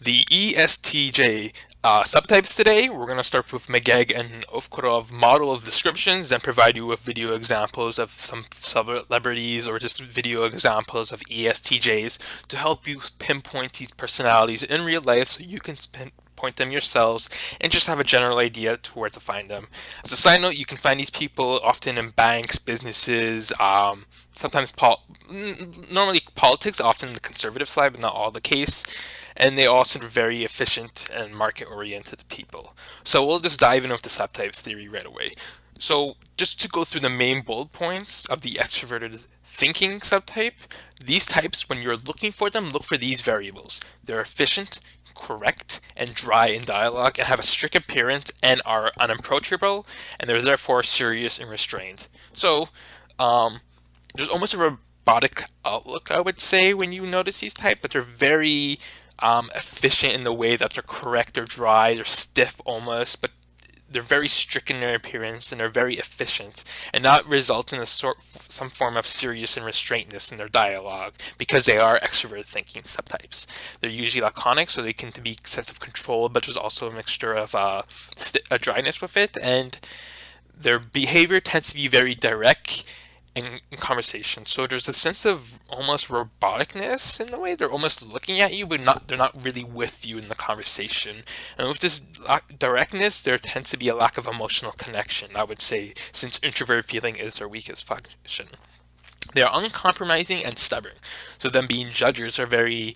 The ESTJ subtypes today. We're going to start with Meged and Ovcharov model of descriptions and provide you with video examples of some celebrities or just video examples of ESTJs to help you pinpoint these personalities in real life so you can pinpoint them yourselves and just have a general idea to where to find them. As a side note, you can find these people often in banks, businesses, sometimes normally politics, often the conservative side, but not all the case. And they also are very efficient and market-oriented people. So we'll just dive in with the subtypes theory right away. So just to go through the main bullet points of the extroverted thinking subtype, these types, when you're looking for them, look for these variables. They're efficient, correct, and dry in dialogue, and have a strict appearance and are unapproachable, and they're therefore serious and restrained. So there's almost a robotic outlook, I would say, when you notice these types, but they're very efficient in the way that they're correct, they're dry, they're stiff almost, but they're very strict in their appearance and they're very efficient, and that results in some form of serious and restraintness in their dialogue because they are extrovert thinking subtypes. They're usually laconic, so they can be sense of control, but there's also a mixture of a dryness with it, and their behavior tends to be very direct in conversation. So there's a sense of almost roboticness in the way they're almost looking at you, but they're not really with you in the conversation. And with this directness, there tends to be a lack of emotional connection, I would say, since introverted feeling is their weakest function. They are uncompromising and stubborn. So them being judges are very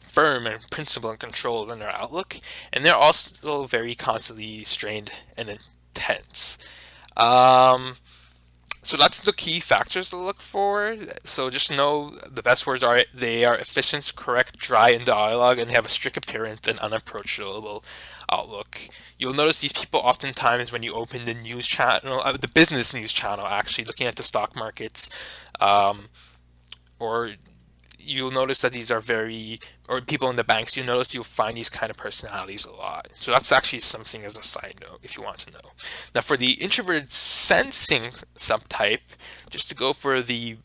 firm and principled and controlled in their outlook, and they're also very constantly strained and intense. So that's the key factors to look for. So just know the best words are they are efficient, correct, dry in dialogue, and they have a strict appearance and unapproachable outlook. You'll notice these people oftentimes when you open the news channel, the business news channel, actually looking at the stock markets, or you'll notice that these are very, or people in the banks, you'll notice you'll find these kind of personalities a lot. So that's actually something as a side note if you want to know. Now for the introverted sensing subtype, just to go for the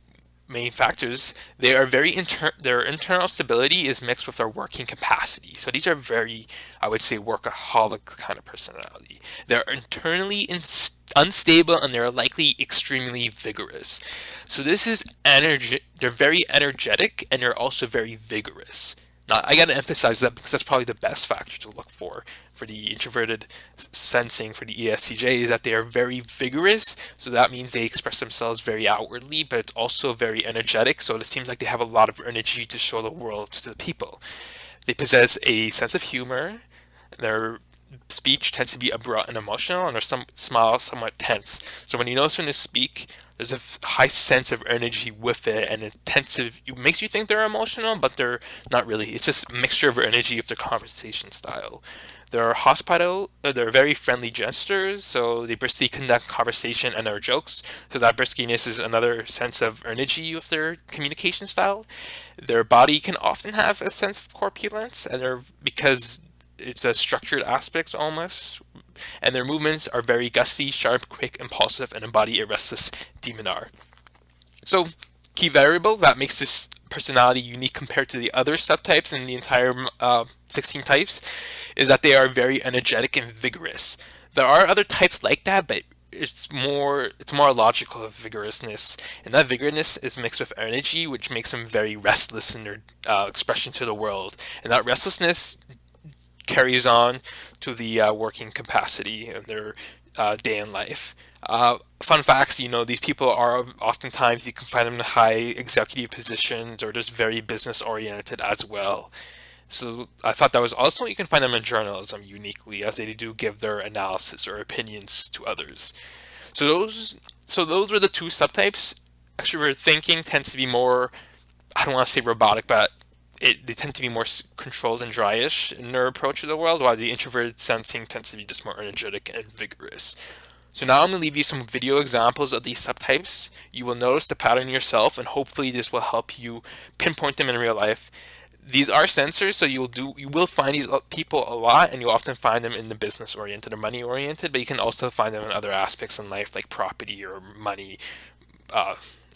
main factors, they are their internal stability is mixed with their working capacity. So these are very, I would say, workaholic kind of personality. They're internally unstable and they're likely extremely vigorous. So this is energy. They're very energetic and they're also very vigorous. Now, I gotta emphasize that because that's probably the best factor to look for the introverted sensing for the ESTJ is that they are very vigorous. So that means they express themselves very outwardly, but it's also very energetic. So it seems like they have a lot of energy to show the world to the people. They possess a sense of humor. Their speech tends to be abrupt and emotional, and their smile somewhat tense. So when you notice when they speak, there's a high sense of energy with it, and it makes you think they're emotional, but they're not really. It's just a mixture of energy with their conversation style. They're hospitable, they're very friendly gestures, so they briskly conduct conversation and their jokes. So that briskiness is another sense of energy with their communication style. Their body can often have a sense of corpulence, and because it's a structured aspects almost, and their movements are very gusty, sharp, quick, impulsive, and embody a restless demeanor. So, key variable that makes this personality unique compared to the other subtypes in the entire 16 types is that they are very energetic and vigorous. There are other types like that, but it's more logical of vigorousness, and that vigorousness is mixed with energy, which makes them very restless in their expression to the world, and that restlessness carries on to the working capacity of their day in life. Fun fact, these people are oftentimes, you can find them in high executive positions or just very business oriented as well. So I thought that was also, you can find them in journalism uniquely as they do give their analysis or opinions to others. So those were the two subtypes. Extrovert thinking tends to be more, I don't want to say robotic, but they tend to be more controlled and dryish in their approach to the world, while the introverted sensing tends to be just more energetic and vigorous. So now I'm going to leave you some video examples of these subtypes. You will notice the pattern yourself, and hopefully this will help you pinpoint them in real life. These are sensors, so you will find these people a lot, and you'll often find them in the business oriented or money oriented, but you can also find them in other aspects in life like property or money,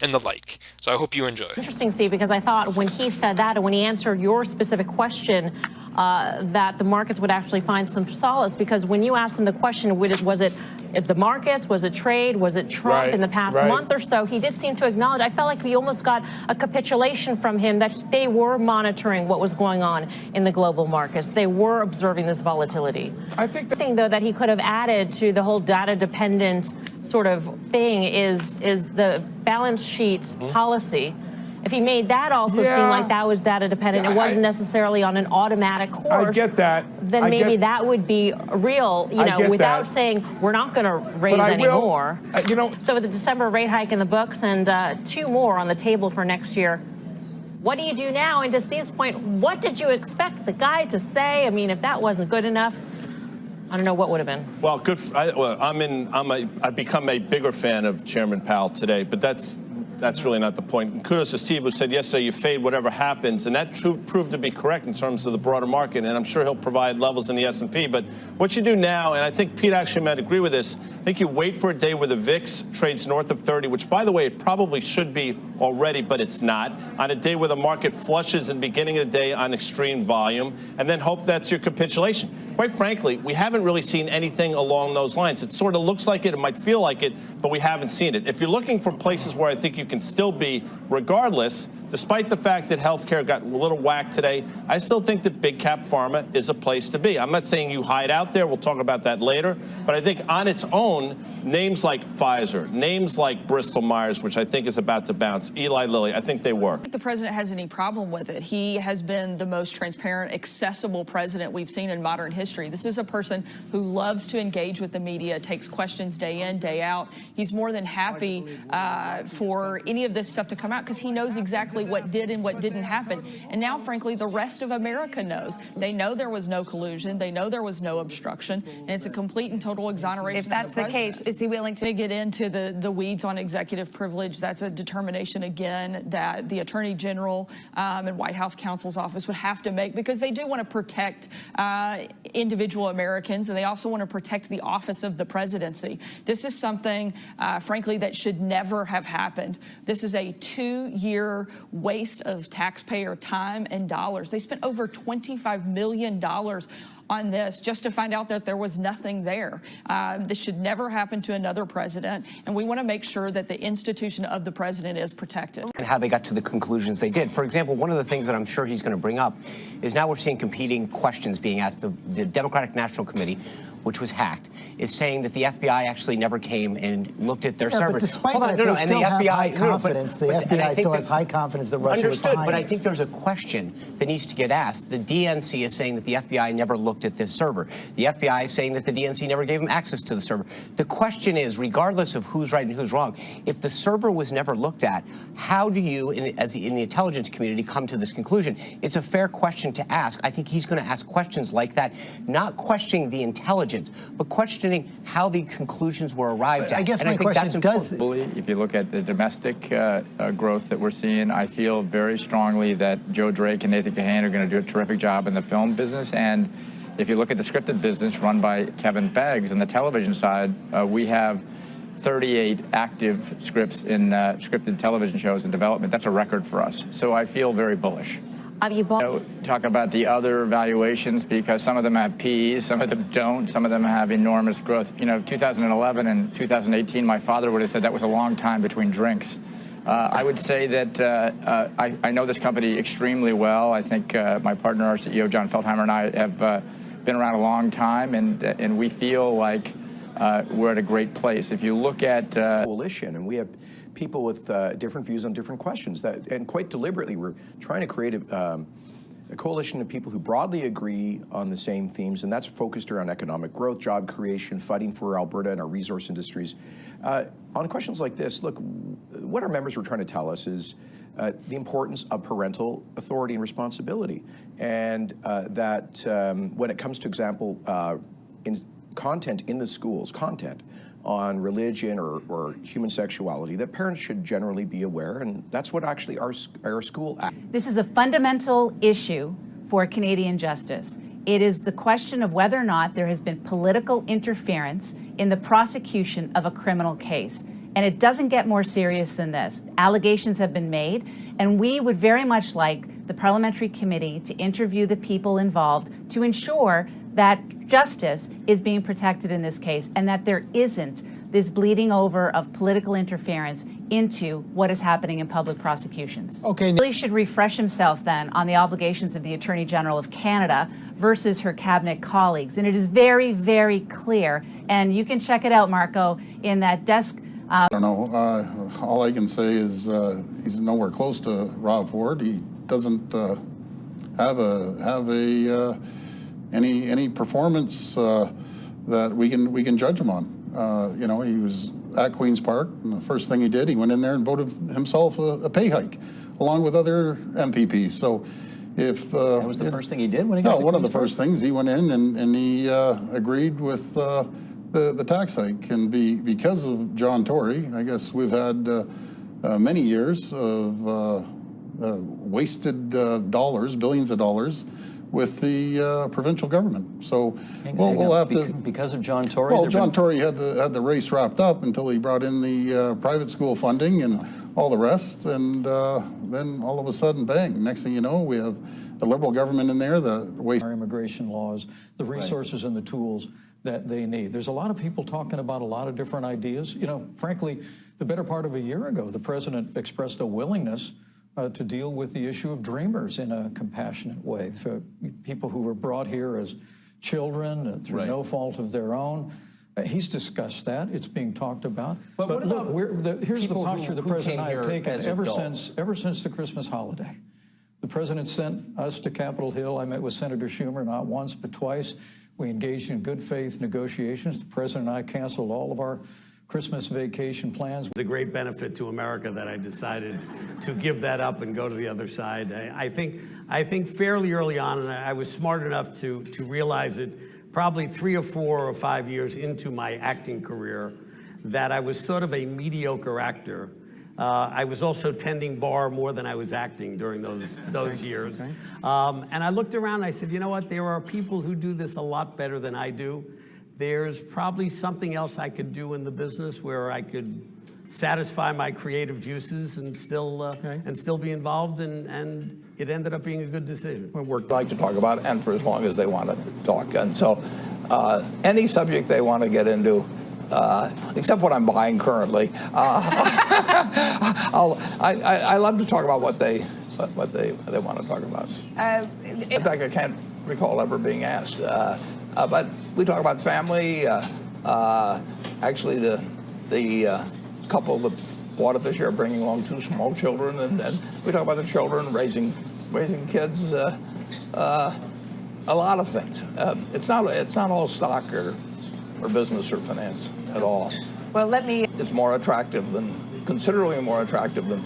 and the like. So I hope you enjoy. Interesting, Steve, because I thought when he said that and when he answered your specific question, that the markets would actually find some solace, because when you asked him the question, was it the markets, was it trade, was it Trump in the past month or so, he did seem to acknowledge. I felt like we almost got a capitulation from him that they were monitoring what was going on in the global markets. They were observing this volatility. I think though that he could have added to the whole data-dependent sort of thing is the balance sheet policy. If he made that also seem like that was data dependent, it wasn't necessarily on an automatic course. I get that. Then maybe that would be real, you know, without saying we're not going to raise any more. So with the December rate hike in the books and 2 more on the table for next year, what do you do now? And to Steve's point, what did you expect the guy to say? I mean, if that wasn't good enough, I don't know what would have been. Well, I've become a bigger fan of Chairman Powell today, but that's really not the point. And kudos to Steve, who said yesterday you fade whatever happens, and that proved to be correct in terms of the broader market, and I'm sure he'll provide levels in the S&P. But what you do now, and I think Pete actually might agree with this, I think you wait for a day where the VIX trades north of 30, which, by the way, it probably should be already, but it's not, on a day where the market flushes in the beginning of the day on extreme volume, and then hope that's your capitulation. Quite frankly, we haven't really seen anything along those lines. It sort of looks like it might feel like it, but we haven't seen it. If you're looking for places where I think you can still be, regardless, despite the fact that healthcare got a little whacked today, I still think that big cap pharma is a place to be. I'm not saying you hide out there. We'll talk about that later. But I think on its own, names like Pfizer, names like Bristol Myers, which I think is about to bounce, Eli Lilly, I think they work. I don't think the president has any problem with it. He has been the most transparent, accessible president we've seen in modern history. This is a person who loves to engage with the media, takes questions day in, day out. He's more than happy for any of this stuff to come out because he knows exactly what did and what didn't happen. And now, frankly, the rest of America knows. They know there was no collusion. They know there was no obstruction. And it's a complete and total exoneration of the president. If that's the case, is he willing to get into the weeds on executive privilege? That's a determination, again, that the Attorney General and White House counsel's office would have to make, because they do want to protect individual Americans, and they also want to protect the office of the presidency. This is something, frankly, that should never have happened. This is a 2-year waste of taxpayer time and dollars. They spent over $25 million on this just to find out that there was nothing there. This should never happen to another president, and we want to make sure that the institution of the president is protected. And how they got to the conclusions they did. For example, one of the things that I'm sure he's going to bring up is now we're seeing competing questions being asked. The Democratic National Committee, which was hacked, is saying that the FBI actually never came and looked at their servers. But despite that, they still have high confidence. The FBI still has high confidence that Russia was behind but I think there's a question that needs to get asked. The DNC is saying that the FBI never looked at this server. The FBI is saying that the DNC never gave them access to the server. The question is, regardless of who's right and who's wrong, if the server was never looked at, how do you, in the intelligence community, come to this conclusion? It's a fair question to ask. I think he's going to ask questions like that, not questioning the intelligence, but questioning how the conclusions were arrived at. I guess my question does... If you look at the domestic growth that we're seeing, I feel very strongly that Joe Drake and Nathan Kahane are going to do a terrific job in the film business. And if you look at the scripted business run by Kevin Beggs on the television side, we have 38 active scripts in scripted television shows in development. That's a record for us. So I feel very bullish. Talk about the other valuations, because some of them have P's, some of them don't, some of them have enormous growth. You know, 2011 and 2018, my father would have said that was a long time between drinks. I would say that I know this company extremely well. I think my partner, our CEO, John Feldheimer, and I have been around a long time, and we feel like we're at a great place. If you look at... coalition, and we have people with different views on different questions, and quite deliberately we're trying to create a coalition of people who broadly agree on the same themes, and that's focused around economic growth, job creation, fighting for Alberta and our resource industries. On questions like this, look, what our members were trying to tell us is the importance of parental authority and responsibility, and that when it comes to example in content in the schools, content on religion or human sexuality, that parents should generally be aware, and that's what actually our school act. This is a fundamental issue for Canadian justice. It is the question of whether or not there has been political interference in the prosecution of a criminal case. And it doesn't get more serious than this. Allegations have been made, and we would very much like the parliamentary committee to interview the people involved to ensure that justice is being protected in this case and that there isn't this bleeding over of political interference into what is happening in public prosecutions. Okay. He really should refresh himself then on the obligations of the Attorney General of Canada versus her cabinet colleagues. And it is very, very clear. And you can check it out, Marco, in that desk. I don't know. All I can say is he's nowhere close to Rob Ford. He doesn't have any performance that we can judge him on. You know, he was at Queen's Park, and the first thing he did, he went in there and voted himself a pay hike, along with other MPPs. So, if that was the first thing he did when he got to one of Queen's the Park? first things, he went in and he agreed with the tax hike, and because of John Tory, I guess we've had many years of wasted dollars, billions of dollars, with the provincial government. So we'll have to, because of John Tory. Well, John Tory had the race wrapped up until he brought in the private school funding and all the rest, and then all of a sudden, bang! Next thing you know, we have a Liberal government in there that wastes our immigration laws, the resources and the tools that they need. There's a lot of people talking about a lot of different ideas. You know, frankly, the better part of a year ago, the president expressed a willingness to deal with the issue of dreamers in a compassionate way. For people who were brought here as children through no fault of their own. He's discussed that. It's being talked about. But look, here's the posture the president and I have taken ever since the Christmas holiday. The president sent us to Capitol Hill. I met with Senator Schumer not once but twice. We engaged in good faith negotiations. The president and I canceled all of our Christmas vacation plans. It's a great benefit to America that I decided to give that up and go to the other side. I think fairly early on, and I was smart enough to realize it probably 3 or 4 or 5 years into my acting career, that I was sort of a mediocre actor. I was also tending bar more than I was acting during those years. And I looked around and I said, you know what, there are people who do this a lot better than I do. There's probably something else I could do in the business where I could satisfy my creative juices and still be involved, and it ended up being a good decision. We'd like to talk about it, and for as long as they want to talk. And so any subject they want to get into, except what I'm buying currently, I love to talk about what they want to talk about. In fact, I can't recall ever being asked. But we talk about family. Actually, the couple that bought it this year are bringing along 2 small children, and we talk about the children raising kids. A lot of things. It's not all stock or business or finance at all. Well, It's more attractive considerably more attractive than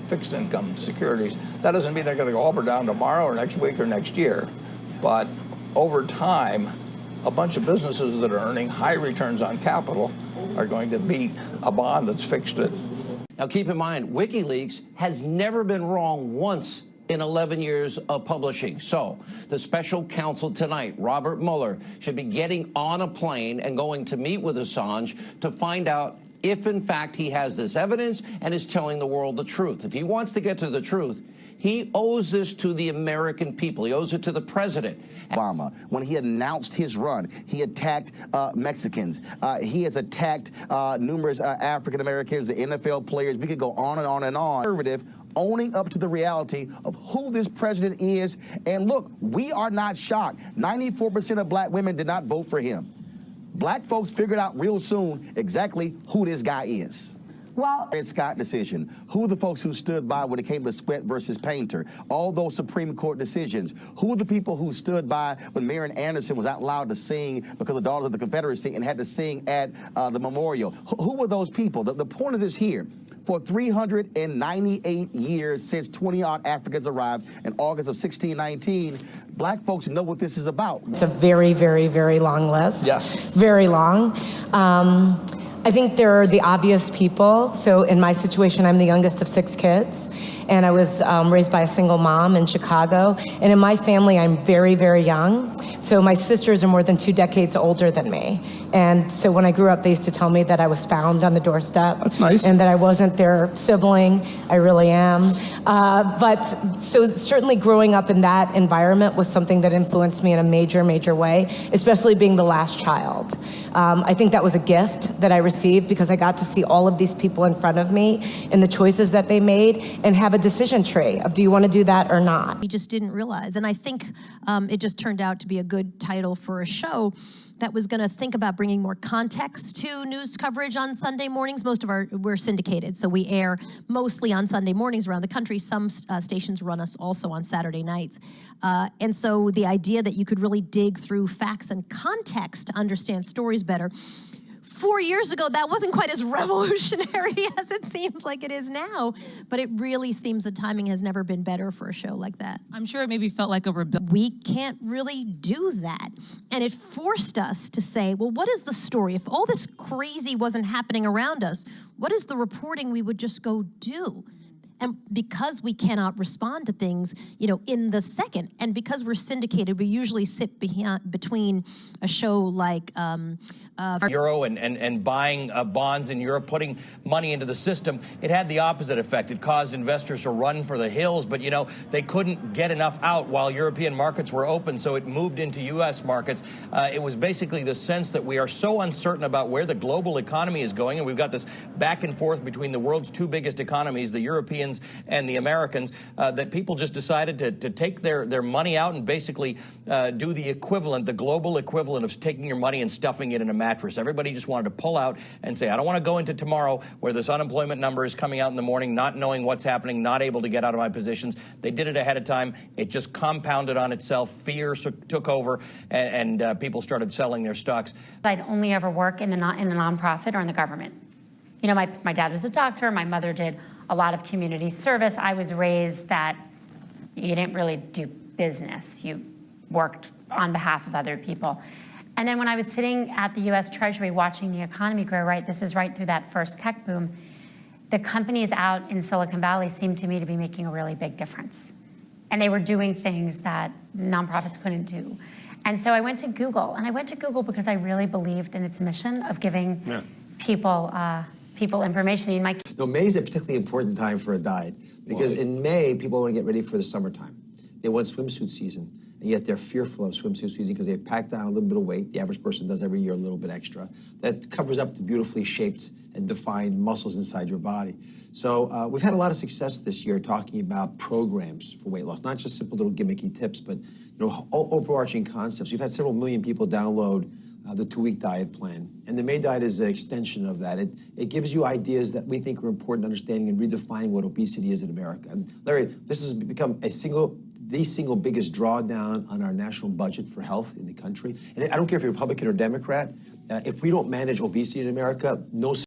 fixed income securities. That doesn't mean they're going to go up or down tomorrow or next week or next year, but over time, a bunch of businesses that are earning high returns on capital are going to beat a bond that's fixed at. Now keep in mind, WikiLeaks has never been wrong once in 11 years of publishing. So the special counsel tonight, Robert Mueller, should be getting on a plane and going to meet with Assange to find out if in fact he has this evidence and is telling the world the truth. If he wants to get to the truth, he owes this to the American people. He owes it to the president. Obama, when he announced his run, he attacked Mexicans. He has attacked numerous African Americans, the NFL players. We could go on and on and on. Conservative, owning up to the reality of who this president is. And look, we are not shocked. 94% of black women did not vote for him. Black folks figured out real soon exactly who this guy is. Well, Ed Scott decision. Who are the folks who stood by when it came to Sweat versus Painter? All those Supreme Court decisions. Who are the people who stood by when Marian Anderson was not allowed to sing because the Daughters of the Confederacy and had to sing at the memorial? Who were those people? The point of this here. For 398 years since 20-odd Africans arrived in August of 1619, black folks know what this is about. It's a very, very, very long list. Yes. Very long. I think there are the obvious people. So in my situation, I'm the youngest of 6 kids, and I was raised by a single mom in Chicago. And in my family, I'm very, very young. So my sisters are more than 2 decades older than me. And so when I grew up, they used to tell me that I was found on the doorstep. That's nice. And that I wasn't their sibling. I really am. But so certainly growing up in that environment was something that influenced me in a major, major way, especially being the last child. I think that was a gift that I received because I got to see all of these people in front of me and the choices that they made and have a decision tree of do you want to do that or not. We just didn't realize. And I think it just turned out to be a good title for a show that was going to think about bringing more context to news coverage on Sunday mornings. We're syndicated, so we air mostly on Sunday mornings around the country. Some stations run us also on Saturday nights. And so the idea that you could really dig through facts and context to understand stories better. 4 years ago, that wasn't quite as revolutionary as it seems like it is now, but it really seems the timing has never been better for a show like that. I'm sure it maybe felt like a rebellion. We can't really do that. And it forced us to say, well, what is the story? If all this crazy wasn't happening around us, what is the reporting we would just go do? And because we cannot respond to things, in the second, and because we're syndicated, we usually sit between a show like Euro and buying bonds in Europe, putting money into the system. It had the opposite effect. It caused investors to run for the hills, but they couldn't get enough out while European markets were open, so it moved into U.S. markets. It was basically the sense that we are so uncertain about where the global economy is going, and we've got this back and forth between the world's 2 biggest economies, the Europeans and the Americans, that people just decided to take their money out and basically do the equivalent, the global equivalent of taking your money and stuffing it in a mattress. Everybody just wanted to pull out and say, I don't want to go into tomorrow where this unemployment number is coming out in the morning, not knowing what's happening, not able to get out of my positions. They did it ahead of time. It just compounded on itself. Fear took over, and people started selling their stocks. I'd only ever work in a nonprofit or in the government. My dad was a doctor. My mother did a lot of community service. I was raised that you didn't really do business. You worked on behalf of other people. And then when I was sitting at the U.S. Treasury watching the economy grow, this is right through that first tech boom, the companies out in Silicon Valley seemed to me to be making a really big difference. And they were doing things that nonprofits couldn't do. And so I went to Google, and I went to Google because I really believed in its mission of giving people information. May is a particularly important time for a diet because in May, people want to get ready for the summertime. They want swimsuit season, and yet they're fearful of swimsuit season because they pack down a little bit of weight. The average person does every year a little bit extra. That covers up the beautifully shaped and defined muscles inside your body. So we've had a lot of success this year talking about programs for weight loss, not just simple little gimmicky tips, but overarching concepts. We've had several million people download the 2-week diet plan. And the May diet is an extension of that. It gives you ideas that we think are important understanding and redefining what obesity is in America. And Larry, this has become the single biggest drawdown on our national budget for health in the country. And I don't care if you're Republican or Democrat, if we don't manage obesity in America, no